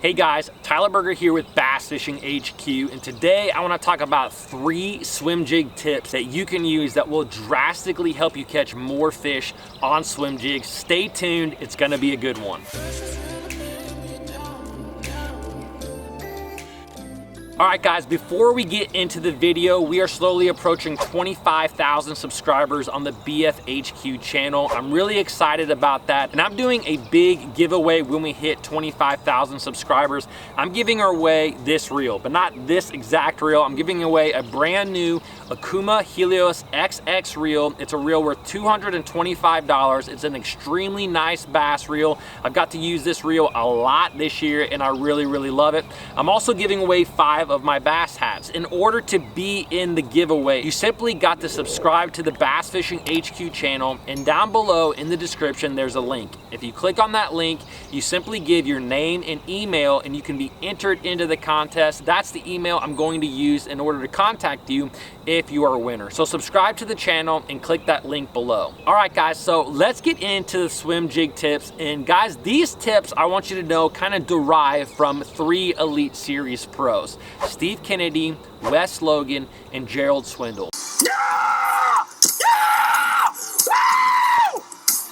Hey guys, Tyler Berger here with Bass Fishing HQ, and today I want to talk about 3 swim jig tips that you can use that will drastically help you catch more fish on swim jigs. Stay tuned, it's going to be a good one. All right guys, before we get into the video, we are slowly approaching 25,000 subscribers on the BFHQ channel. I'm really excited about that, and I'm doing a big giveaway when we hit 25,000 subscribers. I'm giving away this reel, but not this exact reel. I'm giving away a brand new Akuma Helios XX reel. It's a reel worth $225. It's an extremely nice bass reel. I've got to use this reel a lot this year, and I really love it. I'm also giving away 5 of my bass hats. In order to be in the giveaway, you simply got to subscribe to the Bass Fishing HQ channel, and down below in the description there's a link. If you click on that link, you simply give your name and email and you can be entered into the contest. That's the email I'm going to use in order to contact you if you are a winner. So subscribe to the channel and click that link below. All right guys, so let's get into the swim jig tips. And guys, these tips I want you to know kind of derive from 3 Elite Series pros: Steve Kennedy, Wes Logan, and Gerald Swindle. Yeah! Yeah! Woo!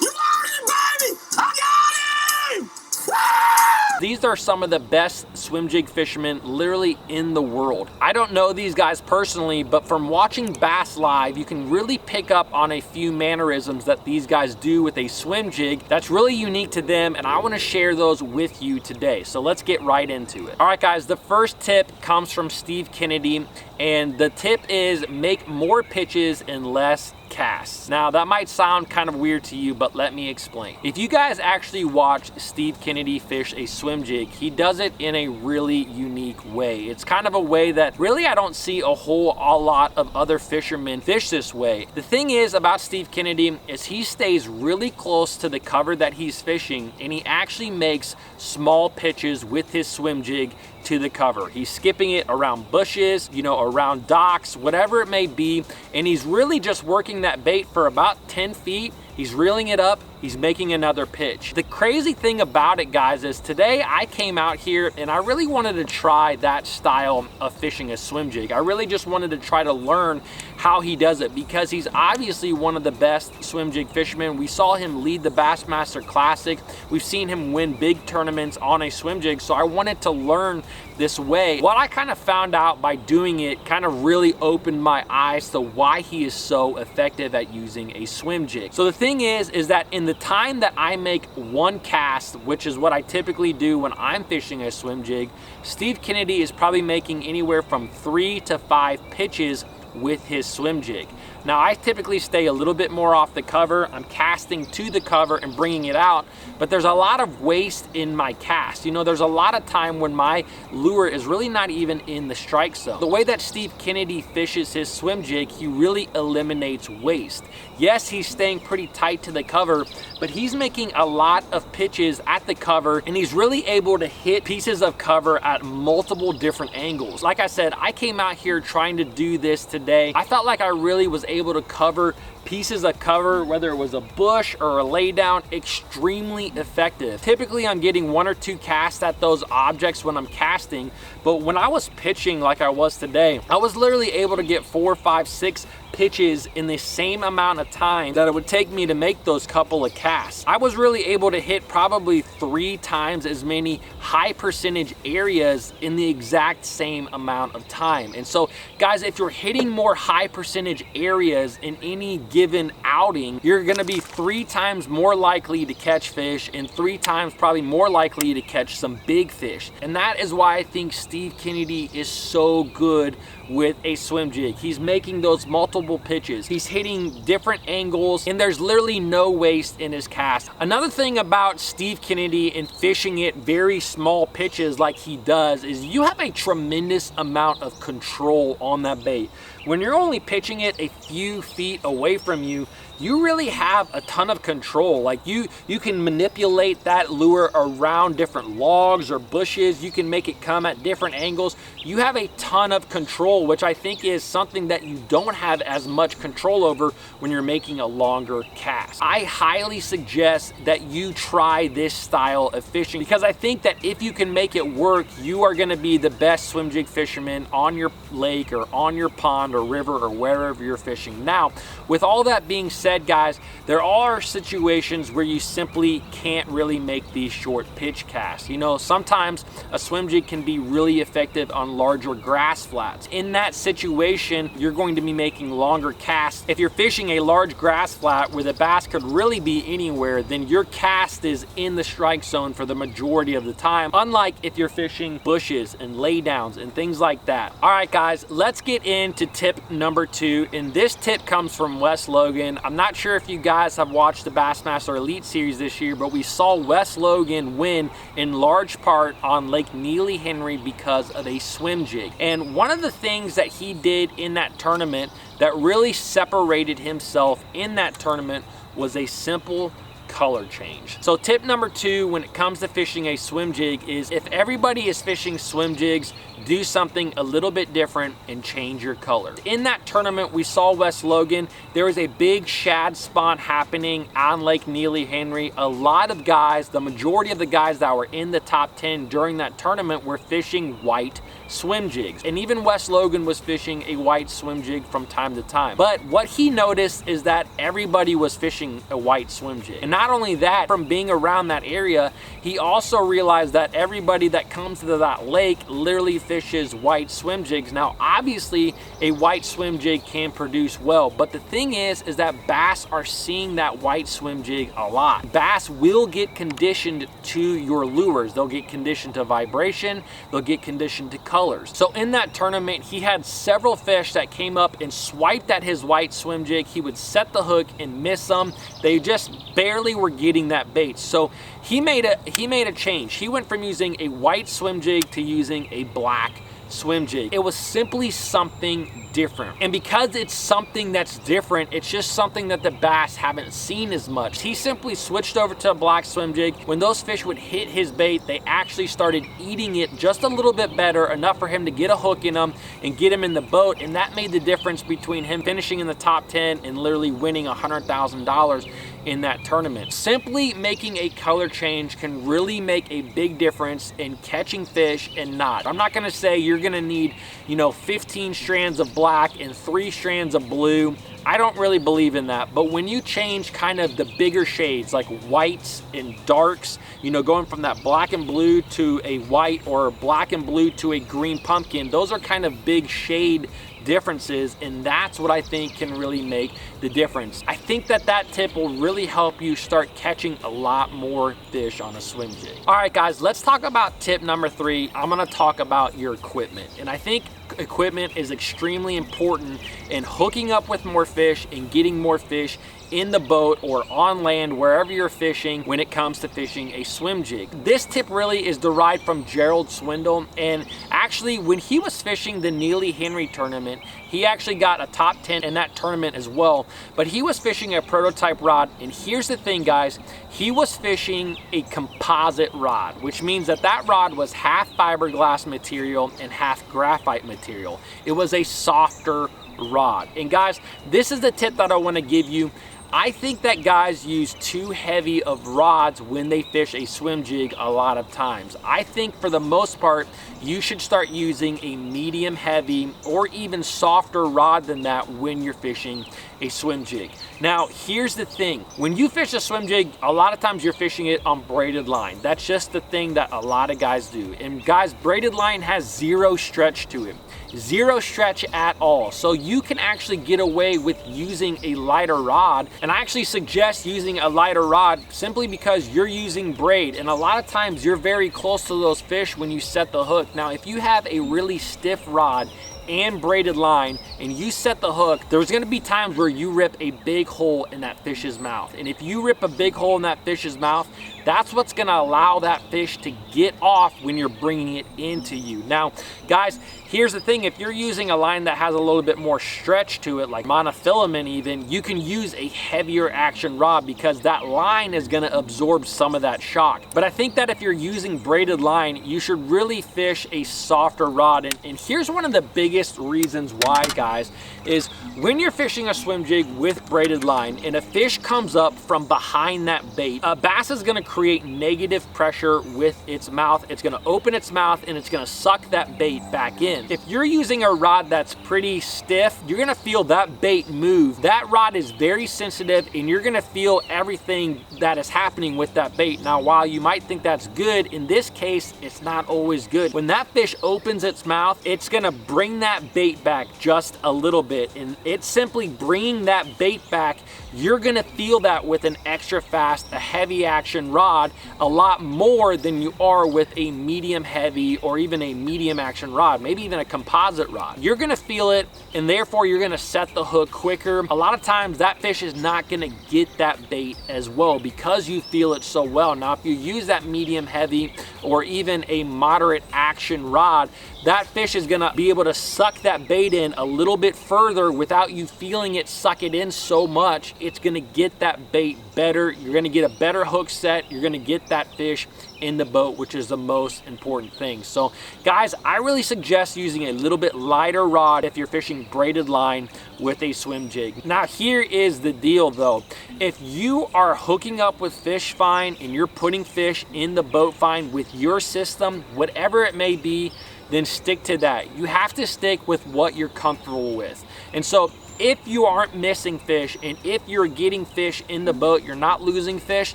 You got him, baby! I got him! Woo! These are some of the best swim jig fishermen literally in the world. I don't know these guys personally, but from watching bass live, you can really pick up on a few mannerisms that these guys do with a swim jig that's really unique to them, and I want to share those with you today. So let's get right into it. All right guys, the first tip comes from Steve Kennedy, and the tip is make more pitches and less casts. Now that might sound kind of weird to you, but let me explain. If you guys actually watch Steve Kennedy fish a swim jig, he does it in a really unique way. It's kind of a way that really I don't see a lot of other fishermen fish this way. The thing is about Steve Kennedy is he stays really close to the cover that he's fishing, and he actually makes small pitches with his swim jig to the cover. He's skipping it around bushes, you know, around docks, whatever it may be, and he's really just working that bait for about 10 feet. He's reeling it up, he's making another pitch. The crazy thing about it, guys, is today I came out here and I really wanted to try that style of fishing a swim jig. I really just wanted to try to learn how he does it, because he's obviously one of the best swim jig fishermen. We saw him lead the Bassmaster Classic. We've seen him win big tournaments on a swim jig, so I wanted to learn this way. What I kind of found out by doing it kind of really opened my eyes to why he is so effective at using a swim jig. So the thing is that in the time that I make one cast, which is what I typically do when I'm fishing a swim jig, Steve Kennedy is probably making anywhere from 3 to 5 pitches with his swim jig. Now I typically stay a little bit more off the cover. I'm casting to the cover and bringing it out, but there's a lot of waste in my cast. You know, there's a lot of time when my lure is really not even in the strike zone. The way that Steve Kennedy fishes his swim jig, he really eliminates waste. Yes, he's staying pretty tight to the cover, but he's making a lot of pitches at the cover, and he's really able to hit pieces of cover at multiple different angles. Like I said, I came out here trying to do this today. I felt like I really was able to cover pieces of cover, whether it was a bush or a lay down, extremely effective. Typically I'm getting 1 or 2 casts at those objects when I'm casting, but when I was pitching like I was today, I was literally able to get 4, 5, 6 pitches in the same amount of time that it would take me to make those couple of casts. I was really able to hit probably 3 times as many high percentage areas in the exact same amount of time. And so guys, if you're hitting more high percentage areas in any given outing, you're gonna be 3 times more likely to catch fish and 3 times probably more likely to catch some big fish. And that is why I think Steve Kennedy is so good with a swim jig. He's making those multiple pitches. He's hitting different angles, and there's literally no waste in his cast. Another thing about Steve Kennedy and fishing it very small pitches like he does is you have a tremendous amount of control on that bait. When you're only pitching it a few feet away from you, you really have a ton of control. Like you can manipulate that lure around different logs or bushes. You can make it come at different angles. You have a ton of control, which I think is something that you don't have as much control over when you're making a longer cast. I highly suggest that you try this style of fishing, because I think that if you can make it work, you are going to be the best swim jig fisherman on your lake or on your pond or river or wherever you're fishing. Now, with all that being said, guys, there are situations where you simply can't really make these short pitch casts. You know, sometimes a swim jig can be really effective on larger grass flats. In that situation, you're going to be making longer casts. If you're fishing a large grass flat where the bass could really be anywhere, then your cast is in the strike zone for the majority of the time, unlike if you're fishing bushes and laydowns and things like that. All right, guys, let's get into tip number 2, and this tip comes from Wes Logan. I'm not sure if you guys have watched the Bassmaster Elite Series this year, but we saw Wes Logan win in large part on Lake Neely Henry because of a swim jig. And one of the things that he did in that tournament that really separated himself in that tournament was a simple color change. So tip number 2 when it comes to fishing a swim jig is, if everybody is fishing swim jigs, do something a little bit different and change your color. In that tournament, we saw Wes Logan. There was a big shad spawn happening on Lake Neely Henry. A lot of guys, the majority of the guys that were in the top 10 during that tournament, were fishing white swim jigs. And even Wes Logan was fishing a white swim jig from time to time. But what he noticed is that everybody was fishing a white swim jig. And not only that, from being around that area, he also realized that everybody that comes to that lake literally fishes white swim jigs. Now, obviously, a white swim jig can produce well, but the thing is that bass are seeing that white swim jig a lot. Bass will get conditioned to your lures. They'll get conditioned to vibration. They'll get conditioned to colors. So in that tournament, he had several fish that came up and swiped at his white swim jig. He would set the hook and miss them. They just barely were getting that bait. So he made a change. He went from using a white swim jig to using a black swim jig. It was simply something different. And because it's something that's different, it's just something that the bass haven't seen as much. He simply switched over to a black swim jig. When those fish would hit his bait, they actually started eating it just a little bit better, enough for him to get a hook in them and get him in the boat. And that made the difference between him finishing in the top 10 and literally winning $100,000 in that tournament. Simply making a color change can really make a big difference in catching fish and not. I'm not gonna say you're gonna need, 15 strands of black and 3 strands of blue. I don't really believe in that, but when you change kind of the bigger shades like whites and darks, going from that black and blue to a white or black and blue to a green pumpkin, those are kind of big shade differences, and that's what I think can really make the difference. I think that tip will really help you start catching a lot more fish on a swim jig. All right, guys, let's talk about tip number 3. I'm gonna talk about your equipment, and I think equipment is extremely important in hooking up with more fish and getting more fish in the boat or on land, wherever you're fishing, when it comes to fishing a swim jig. This tip really is derived from Gerald Swindle, and actually when he was fishing the Neely Henry tournament, he actually got a top 10 in that tournament as well, but he was fishing a prototype rod. And here's the thing, guys, he was fishing a composite rod, which means that rod was half fiberglass material and half graphite material. It was a softer rod. And guys, this is the tip that I want to give you. I think that guys use too heavy of rods when they fish a swim jig a lot of times. I think for the most part, you should start using a medium heavy or even softer rod than that when you're fishing a swim jig. Now, here's the thing. When you fish a swim jig, a lot of times you're fishing it on braided line. That's just the thing that a lot of guys do. And guys, braided line has zero stretch to it. Zero stretch at all. So you can actually get away with using a lighter rod. And I actually suggest using a lighter rod simply because you're using braid. And a lot of times you're very close to those fish when you set the hook. Now, if you have a really stiff rod and braided line and you set the hook, there's gonna be times where you rip a big hole in that fish's mouth. And if you rip a big hole in that fish's mouth, that's what's gonna allow that fish to get off when you're bringing it into you. Now, guys, here's the thing. If you're using a line that has a little bit more stretch to it, like monofilament even, you can use a heavier action rod because that line is gonna absorb some of that shock. But I think that if you're using braided line, you should really fish a softer rod. And here's one of the biggest reasons why, guys, is when you're fishing a swim jig with braided line and a fish comes up from behind that bait, a bass is gonna create negative pressure with its mouth. It's gonna open its mouth and it's gonna suck that bait back in. If you're using a rod that's pretty stiff, you're gonna feel that bait move. That rod is very sensitive and you're gonna feel everything that is happening with that bait. Now, while you might think that's good, in this case, it's not always good. When that fish opens its mouth, it's gonna bring that bait back just a little bit. And it's simply bringing that bait back. You're gonna feel that with an extra fast, a heavy action rod a lot more than you are with a medium heavy or even a medium action rod, maybe even a composite rod. You're gonna feel it and therefore you're gonna set the hook quicker. A lot of times that fish is not gonna get that bait as well because you feel it so well. Now, if you use that medium heavy or even a moderate action rod, that fish is gonna be able to suck that bait in a little bit further without you feeling it suck it in so much. It's gonna get that bait better. You're gonna get a better hook set. You're gonna get that fish in the boat, which is the most important thing. So guys, I really suggest using a little bit lighter rod if you're fishing braided line with a swim jig. Now, here is the deal though. If you are hooking up with fish fine and you're putting fish in the boat fine with your system, whatever it may be, then stick to that. You have to stick with what you're comfortable with. And so if you aren't missing fish and if you're getting fish in the boat, you're not losing fish,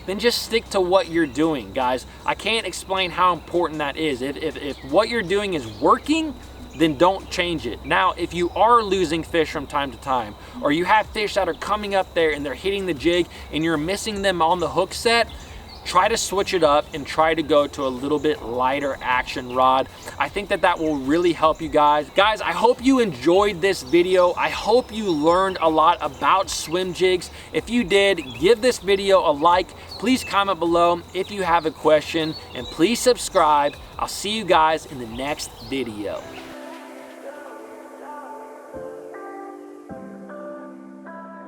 then just stick to what you're doing, guys. I can't explain how important that is. If what you're doing is working, then don't change it. Now, if you are losing fish from time to time, or you have fish that are coming up there and they're hitting the jig and you're missing them on the hook set, try to switch it up and try to go to a little bit lighter action rod. I think that will really help you guys. Guys, I hope you enjoyed this video. I hope you learned a lot about swim jigs. If you did, give this video a like. Please comment below if you have a question and please subscribe. I'll see you guys in the next video.